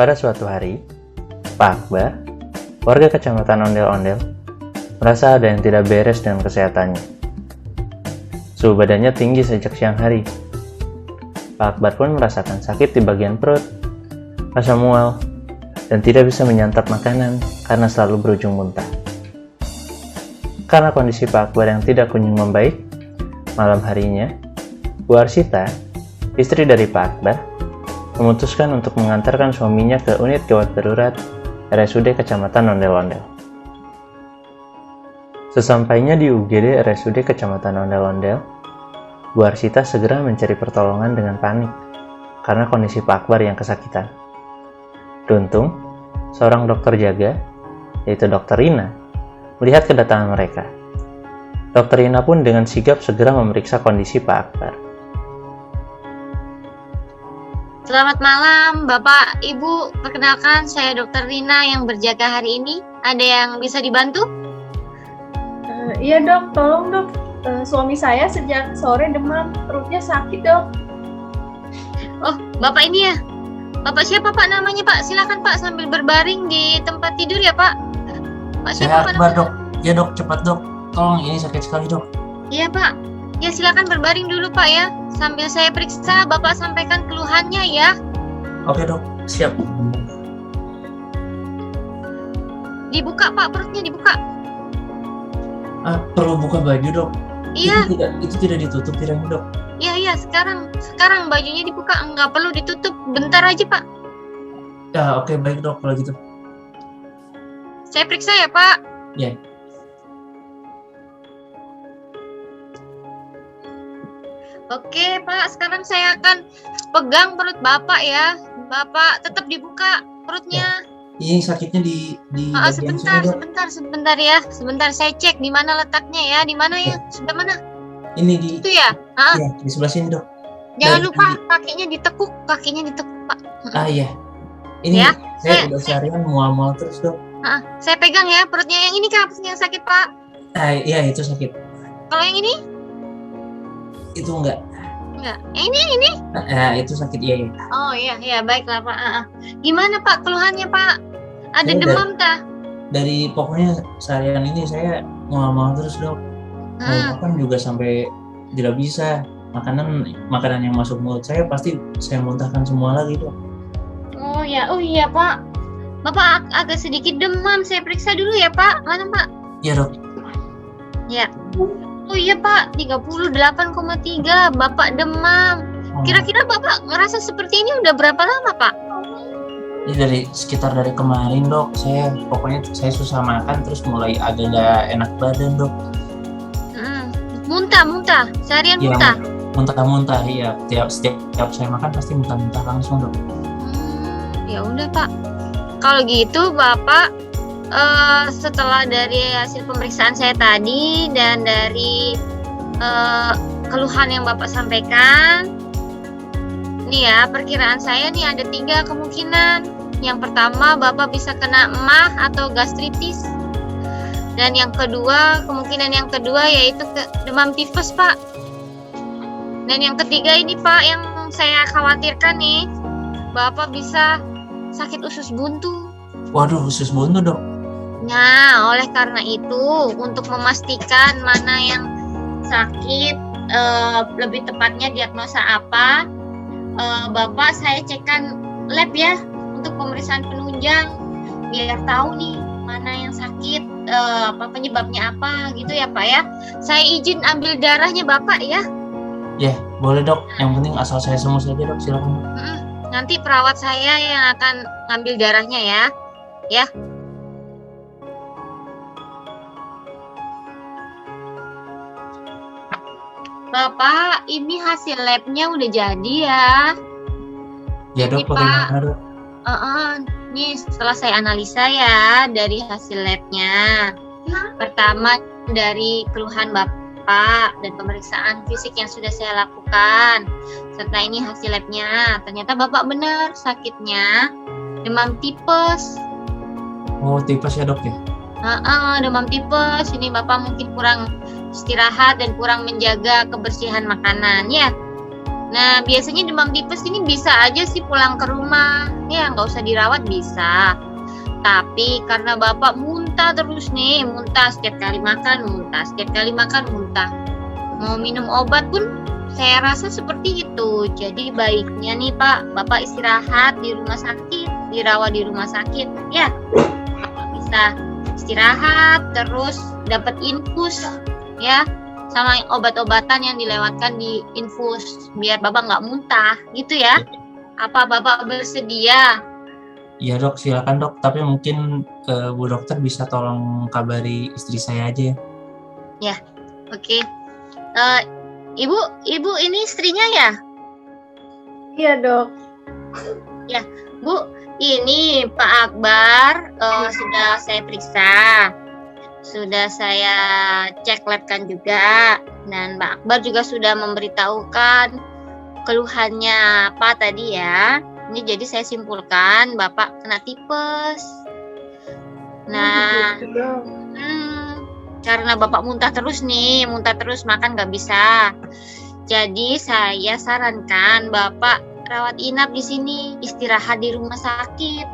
Pada suatu hari, Pak Akbar, warga kecamatan Ondel-Ondel, merasa ada yang tidak beres dengan kesehatannya. Suhu badannya tinggi sejak siang hari. Pak Akbar pun merasakan sakit di bagian perut, rasa mual, dan tidak bisa menyantap makanan karena selalu berujung muntah. Karena kondisi Pak Akbar yang tidak kunjung membaik, malam harinya, Bu Arsita, istri dari Pak Akbar, memutuskan untuk mengantarkan suaminya ke unit gawat darurat RSUD Kecamatan Ondel-Ondel. Sesampainya di UGD RSUD Kecamatan Ondel-Ondel, Bu Arsita segera mencari pertolongan dengan panik karena kondisi Pak Akbar yang kesakitan. Beruntung, seorang dokter jaga, yaitu Dr. Rina, melihat kedatangan mereka. Dr. Rina pun dengan sigap segera memeriksa kondisi Pak Akbar. Selamat malam, Bapak, Ibu. Perkenalkan, saya Dr. Rina yang berjaga hari ini. Ada yang bisa dibantu? Iya dok, tolong dok. Suami saya sejak sore demam, perutnya sakit dok. Oh, Bapak ini ya? Bapak siapa Pak namanya Pak? Silakan Pak sambil berbaring di tempat tidur ya Pak. Pak siapa Pak namanya? Dok. Ya dok, cepat dok. Tolong, ini sakit sekali dok. Iya Pak. Ya silakan berbaring dulu Pak ya. Sambil saya periksa, Bapak sampaikan keluhannya ya. Oke dok, siap. Dibuka Pak, perutnya dibuka. Perlu buka baju dok? Iya. Itu tidak ditutup kiranya dok? Iya, sekarang bajunya dibuka, nggak perlu ditutup, bentar aja Pak. Ya oke, baik dok kalau gitu. Saya periksa ya Pak. Ya. Oke Pak, sekarang saya akan pegang perut Bapak ya. Bapak tetap dibuka perutnya. Ini sakitnya di bagian sini dok. Sebentar ya. Sebentar saya cek di mana letaknya ya. Di mana ya? Sebelah mana? Ini di Itu ya? ya, di sebelah sini dok. Jangan lupa kakinya ditekuk Pak. Iya. Ini Ya, saya udah seharian mual-mual terus dok. Saya pegang ya perutnya. Yang ini kah yang sakit Pak? Iya itu sakit. Kalau yang ini? Itu enggak. Enggak. Yang ini? Itu sakit iya. Oh iya baiklah Pak. Gimana Pak keluhannya Pak? Ada Saya demam kah? Dari pokoknya seharian ini saya mual-mual terus dok. Mau makan juga sampai tidak bisa. Makanan yang masuk mulut saya pasti saya muntahkan semua lagi dok. Oh iya Pak. Bapak agak sedikit demam. Saya periksa dulu ya Pak. Mana Pak? Iya dok. Ya. Oh iya Pak, 38,3. Bapak demam. Kira-kira Bapak ngerasa seperti ini udah berapa lama Pak? Ini sekitar dari kemarin dok. Pokoknya saya susah makan terus mulai agak gak enak badan dok. Muntah. Seharian Ya, muntah. Muntah-muntah iya. Setiap saya makan pasti muntah-muntah langsung dok. Ya udah Pak. Kalau gitu Bapak setelah dari hasil pemeriksaan saya tadi dan dari keluhan yang Bapak sampaikan, nih ya perkiraan saya nih ada 3 kemungkinan. Yang pertama Bapak bisa kena emah atau gastritis. Dan kemungkinan yang kedua yaitu demam tifus Pak. Dan yang ketiga ini Pak yang saya khawatirkan nih, Bapak bisa sakit usus buntu. Waduh, usus buntu dok. Nah, oleh karena itu untuk memastikan mana yang sakit, lebih tepatnya diagnosa apa, Bapak saya cekkan lab ya untuk pemeriksaan penunjang biar tahu nih mana yang sakit, penyebabnya apa gitu ya Pak ya. Saya izin ambil darahnya Bapak ya. Ya boleh dok. Yang penting asal saya sembuh saja dok, silakan. Nanti perawat saya yang akan ngambil darahnya ya. Ya. Bapak, ini hasil labnya udah jadi ya. Ya dok, bagaimana dok? Ini setelah saya analisa ya dari hasil labnya. Pertama dari keluhan Bapak dan pemeriksaan fisik yang sudah saya lakukan. Serta ini hasil labnya. Ternyata Bapak benar sakitnya demam tipes. Oh tipes ya dok ya? Demam tipes. Ini Bapak mungkin kurang istirahat dan kurang menjaga kebersihan makanan ya. Nah, biasanya demam tipes ini bisa aja sih pulang ke rumah, ya nggak usah dirawat bisa. Tapi karena Bapak muntah terus nih, muntah setiap kali makan, muntah setiap kali makan, muntah. Mau minum obat pun saya rasa seperti itu. Jadi baiknya nih Pak, Bapak istirahat di rumah sakit, dirawat di rumah sakit, ya. Bapak bisa istirahat, terus dapat infus, ya, sama obat-obatan yang dilewatkan di infus, biar Bapak nggak muntah, gitu ya. Apa Bapak bersedia? Iya dok, silakan dok. Tapi mungkin Bu Dokter bisa tolong kabari istri saya aja ya. Oke. Ibu ini istrinya ya? Iya dok. Bu, ini Pak Akbar sudah saya periksa. Sudah saya cek labkan juga. Dan Pak Akbar juga sudah memberitahukan keluhannya apa tadi ya. Ini jadi saya simpulkan Bapak kena tipes. Nah, Gitu, dok. karena Bapak muntah terus nih, muntah terus makan nggak bisa. Jadi saya sarankan Bapak rawat inap di sini, istirahat di rumah sakit.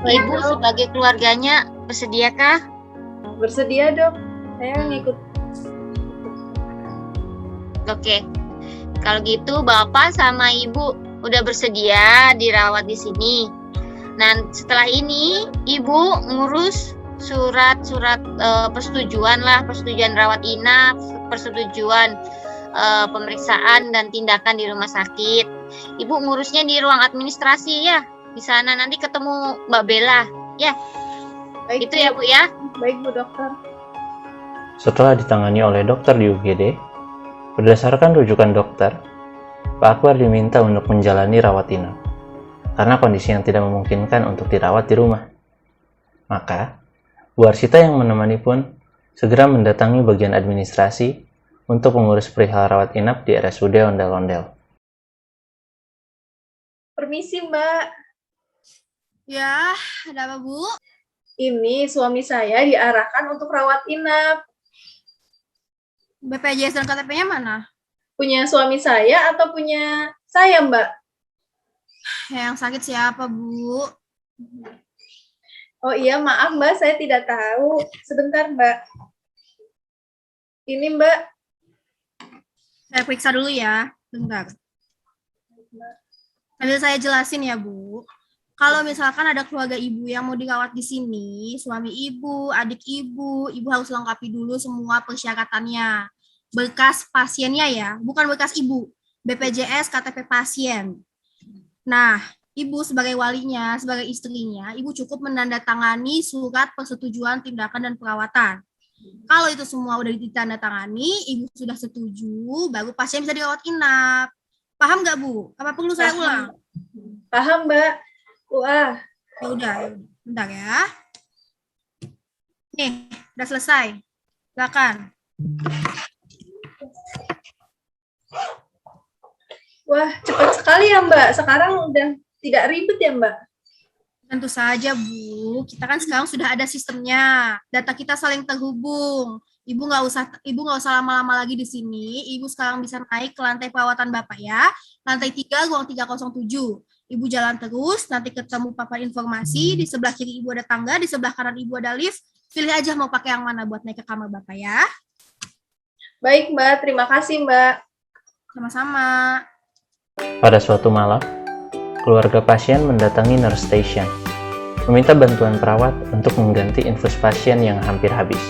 Baik, Ibu dok. sebagai keluarganya bersediakah? Bersedia dok. Saya ngikut. Oke. Kalau gitu Bapak sama Ibu udah bersedia dirawat di sini. Nah, setelah ini Ibu ngurus surat-surat persetujuan rawat inap, persetujuan pemeriksaan dan tindakan di rumah sakit. Ibu ngurusnya di ruang administrasi ya. Di sana nanti ketemu Mbak Bella. Ya, Baik, itu ya Bu ya. Baik Bu Dokter. Setelah ditangani oleh dokter di UGD, berdasarkan rujukan dokter, Pak Akbar diminta untuk menjalani rawat inap karena kondisi yang tidak memungkinkan untuk dirawat di rumah. Maka, Bu Arsita yang menemani pun segera mendatangi bagian administrasi untuk mengurus perihal rawat inap di RSUD Ondel-Ondel. Permisi Mbak. Ya, ada apa Bu? Ini suami saya diarahkan untuk rawat inap. BPJS dan KTP-nya mana? Punya suami saya atau punya saya Mbak? Yang sakit siapa Bu? Oh iya, maaf Mbak, saya tidak tahu. Sebentar Mbak. Ini Mbak. Saya periksa dulu ya, bentar. Sambil saya jelasin ya Bu. Kalau misalkan ada keluarga ibu yang mau dirawat di sini, suami ibu, adik ibu harus lengkapi dulu semua persyaratannya. Berkas pasiennya ya, bukan berkas ibu. BPJS, KTP pasien. Nah, ibu sebagai walinya, sebagai istrinya, ibu cukup menandatangani surat persetujuan tindakan dan perawatan. Kalau itu semua udah ditandatangani, ibu sudah setuju, baru pasien bisa dirawat inap. Paham nggak Bu? Apa perlu saya ulang? Paham Mbak. Wah, Ya udah, bentar ya. Nih, udah selesai. Silakan. wah cepat sekali ya Mbak. Sekarang udah tidak ribet ya Mbak. Tentu saja Bu, kita kan sekarang sudah ada sistemnya. Data kita saling terhubung. Ibu nggak usah lama-lama lagi di sini. Ibu sekarang bisa naik ke lantai perawatan Bapak ya. Lantai 3, ruang 307. Ibu jalan terus, nanti ketemu papan informasi. Di sebelah kiri Ibu ada tangga, di sebelah kanan Ibu ada lift. Pilih aja mau pakai yang mana buat naik ke kamar Bapak ya. Baik Mbak, terima kasih Mbak. Sama-sama. Pada suatu malam, keluarga pasien mendatangi nurse station, meminta bantuan perawat untuk mengganti infus pasien yang hampir habis.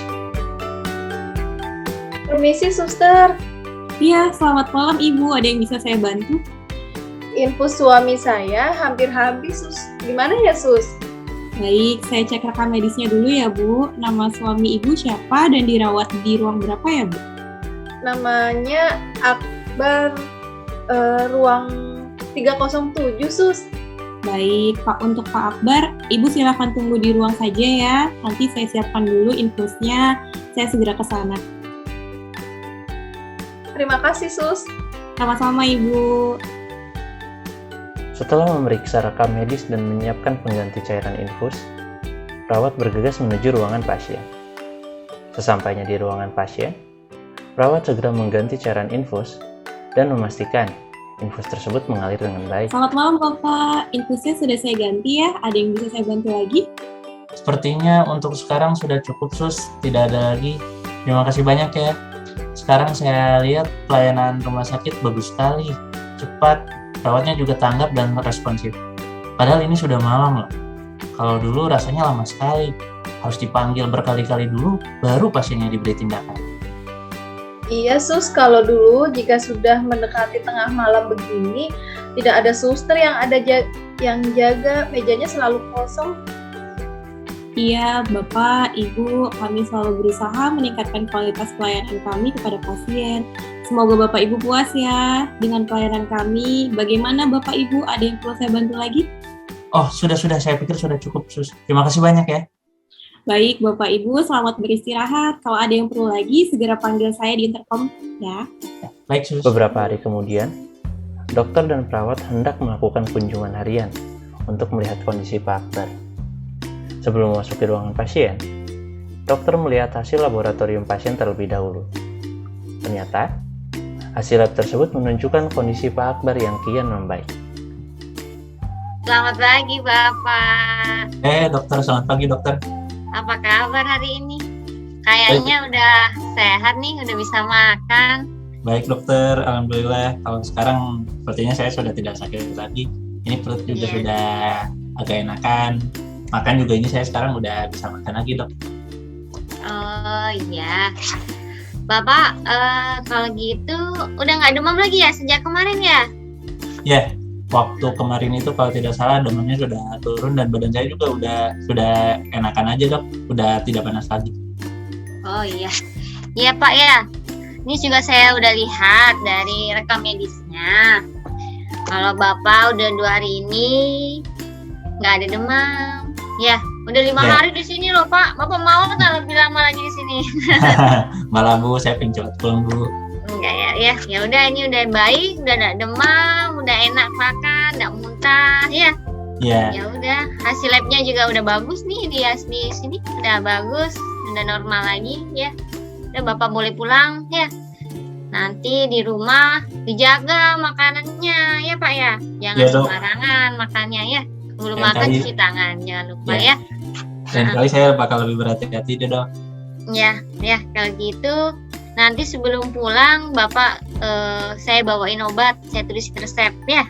Permisi suster, Iya, selamat malam Ibu. Ada yang bisa saya bantu? infus suami saya hampir habis sus. Gimana ya sus? Baik, saya cek rekam medisnya dulu ya Bu. Nama suami Ibu siapa dan dirawat di ruang berapa ya Bu? Namanya Akbar, ruang 307 sus. Baik, Pak, untuk Pak Akbar, Ibu silakan tunggu di ruang saja ya. Nanti saya siapkan dulu infusnya, saya segera ke sana. Terima kasih sus. Sama-sama Ibu. Setelah memeriksa rekam medis dan menyiapkan pengganti cairan infus, perawat bergegas menuju ruangan pasien. Sesampainya di ruangan pasien, perawat segera mengganti cairan infus dan memastikan infus tersebut mengalir dengan baik. Selamat malam Bapak, infusnya sudah saya ganti ya, ada yang bisa saya bantu lagi? Sepertinya untuk sekarang sudah cukup Sus, tidak ada lagi. Terima kasih banyak ya. Sekarang saya lihat pelayanan rumah sakit bagus sekali, cepat, perawatnya juga tanggap dan responsif. Padahal ini sudah malam loh. Kalau dulu rasanya lama sekali, harus dipanggil berkali-kali dulu, baru pasiennya diberi tindakan. Iya sus, kalau dulu jika sudah mendekati tengah malam begini, tidak ada suster yang yang jaga, mejanya selalu kosong. Iya, Bapak, Ibu, kami selalu berusaha meningkatkan kualitas pelayanan kami kepada pasien. Semoga Bapak Ibu puas ya dengan pelayanan kami. Bagaimana Bapak Ibu, ada yang perlu saya bantu lagi? Oh, sudah, saya pikir sudah cukup Sus. Terima kasih banyak ya. Baik, Bapak Ibu, selamat beristirahat. Kalau ada yang perlu lagi, segera panggil saya di intercom ya. Baik Sus. Beberapa hari kemudian, dokter dan perawat hendak melakukan kunjungan harian untuk melihat kondisi Pak Akbar. Sebelum memasuki ruangan pasien, dokter melihat hasil laboratorium pasien terlebih dahulu. Ternyata, hasil lab tersebut menunjukkan kondisi Pak Akbar yang kian membaik. Selamat pagi, Bapak. Dokter, selamat pagi dokter. Apa kabar hari ini? Kayaknya udah sehat nih, udah bisa makan. Baik dokter, alhamdulillah. Kalau sekarang sepertinya saya sudah tidak sakit lagi. Ini perut juga sudah agak enakan. Makan juga ini saya sekarang udah bisa makan lagi dok. Oh iya. Bapak, kalau gitu udah nggak demam lagi ya sejak kemarin ya? Ya, waktu kemarin itu kalau tidak salah demamnya sudah turun dan badan saya juga sudah enakan aja dok, udah tidak panas lagi. Oh iya, iya Pak ya. Ini juga saya udah lihat dari rekam medisnya. Kalau Bapak udah 2 hari ini nggak ada demam. Ya, udah 5 hari di sini loh Pak. Bapak mau nggak lebih lama lagi di sini? Malah Bu, saya pengen cepat pulang Bu. Enggak ya, ya udah ini udah baik, udah enggak demam, udah enak makan, enggak muntah ya. Iya. Ya udah, hasil labnya juga udah bagus nih di sini udah bagus, udah normal lagi ya. Udah Bapak boleh pulang ya. Nanti di rumah dijaga makanannya ya Pak ya. Jangan sembarangan makannya ya. Sebelum makan cuci tangan, jangan lupa ya. Dan kali saya bakal lebih berhati-hati deh dok. Ya, kalau gitu nanti sebelum pulang Bapak saya bawain obat, saya tulis resep ya.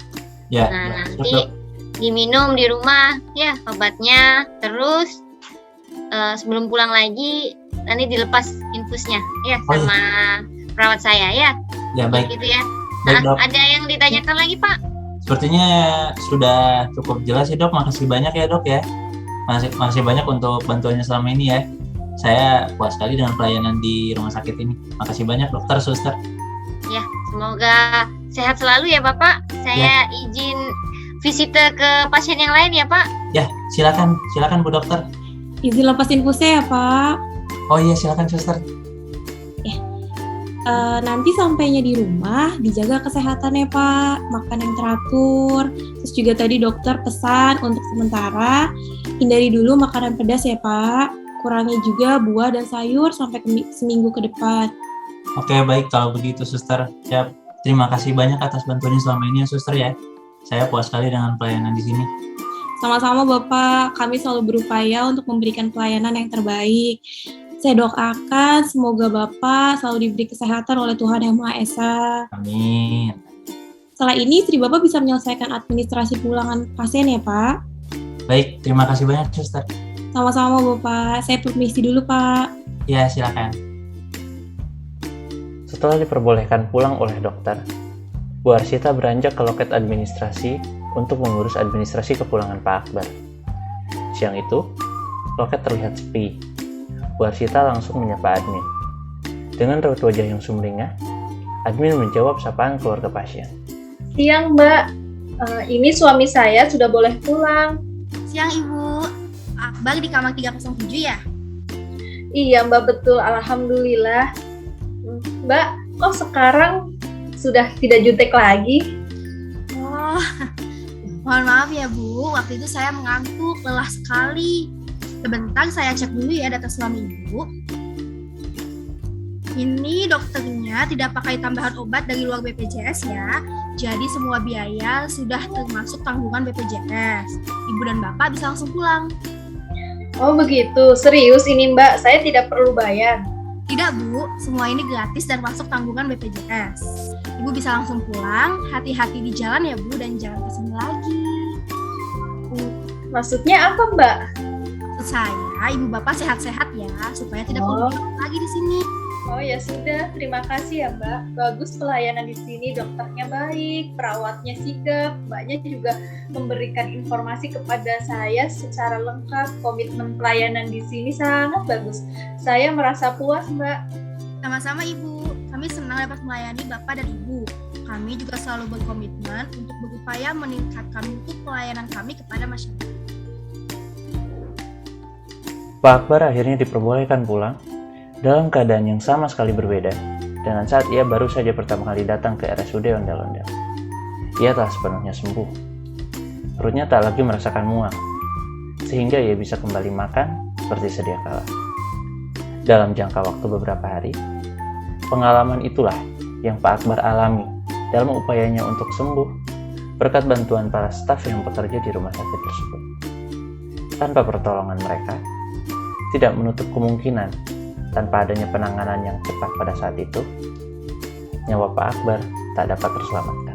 Ya. Nah, nanti diminum di rumah ya obatnya. Terus sebelum pulang lagi nanti dilepas infusnya ya sama perawat saya ya. Ya baik. Gitu ya. Baik, Nah, ada yang ditanyakan lagi Pak? Sepertinya sudah cukup jelas ya dok. Makasih banyak ya dok ya. Masih banyak untuk bantuannya selama ini ya. Saya puas sekali dengan pelayanan di rumah sakit ini. Makasih banyak dokter, suster. Ya, semoga sehat selalu ya Bapak. Saya izin visite ke pasien yang lain ya Pak. Ya, silakan Bu dokter. Izin lepas infusnya ya Pak. Oh iya, silakan suster. Nanti sampainya di rumah dijaga kesehatannya Pak, makan yang teratur. Terus juga tadi dokter pesan untuk sementara hindari dulu makanan pedas ya Pak. Kurangi juga buah dan sayur sampai seminggu ke depan. Oke, baik kalau begitu suster. Siap. Terima kasih banyak atas bantuannya selama ini ya suster ya. Saya puas sekali dengan pelayanan di sini. Sama-sama Bapak, kami selalu berupaya untuk memberikan pelayanan yang terbaik. Saya doakan semoga Bapak selalu diberi kesehatan oleh Tuhan Yang Maha Esa. Amin. Setelah ini, istri Bapak bisa menyelesaikan administrasi pulangan pasien ya Pak. Baik, terima kasih banyak suster. Sama-sama Bapak, saya permisi dulu Pak. Ya, silakan. Setelah diperbolehkan pulang oleh dokter, Bu Arsita beranjak ke loket administrasi untuk mengurus administrasi kepulangan Pak Akbar. Siang itu, loket terlihat sepi. Bu Arsita langsung menyapa admin. Dengan raut wajah yang sumringah, admin menjawab sapaan keluarga pasien. Siang Mbak, ini suami saya sudah boleh pulang. Siang Ibu, Akbar di kamar 307 ya? Iya Mbak, betul, alhamdulillah. Mbak, kok sekarang sudah tidak jutek lagi? Oh, mohon maaf ya Bu, waktu itu saya mengantuk, lelah sekali. Sebentar saya cek dulu ya data suami Ibu. Ini dokternya tidak pakai tambahan obat dari luar BPJS ya. Jadi semua biaya sudah termasuk tanggungan BPJS. Ibu dan bapak bisa langsung pulang. Oh begitu, serius ini Mbak, saya tidak perlu bayar. Tidak Bu, semua ini gratis dan masuk tanggungan BPJS. Ibu bisa langsung pulang, hati-hati di jalan ya Bu, dan jangan kesini lagi. Maksudnya apa Mbak? Maksud saya, ibu bapak sehat-sehat ya, supaya tidak perlu lagi di sini. Oh ya sudah, terima kasih ya Mbak. Bagus pelayanan di sini, dokternya baik, perawatnya sigap, Mbaknya juga memberikan informasi kepada saya secara lengkap. Komitmen pelayanan di sini sangat bagus. Saya merasa puas Mbak. Sama-sama Ibu, kami senang dapat melayani Bapak dan Ibu. Kami juga selalu berkomitmen untuk berupaya meningkatkan mutu pelayanan kami kepada masyarakat. Pak Akbar akhirnya diperbolehkan pulang dalam keadaan yang sama sekali berbeda dengan saat ia baru saja pertama kali datang ke RSUD Ondel-Ondel. Ia telah sepenuhnya sembuh. Perutnya tak lagi merasakan mual, sehingga ia bisa kembali makan seperti sedia kala. Dalam jangka waktu beberapa hari, pengalaman itulah yang Pak Akbar alami dalam upayanya untuk sembuh berkat bantuan para staf yang bekerja di rumah sakit tersebut. Tanpa pertolongan mereka, tidak menutup kemungkinan tanpa adanya penanganan yang cepat pada saat itu, nyawa Pak Akbar tak dapat terselamatkan.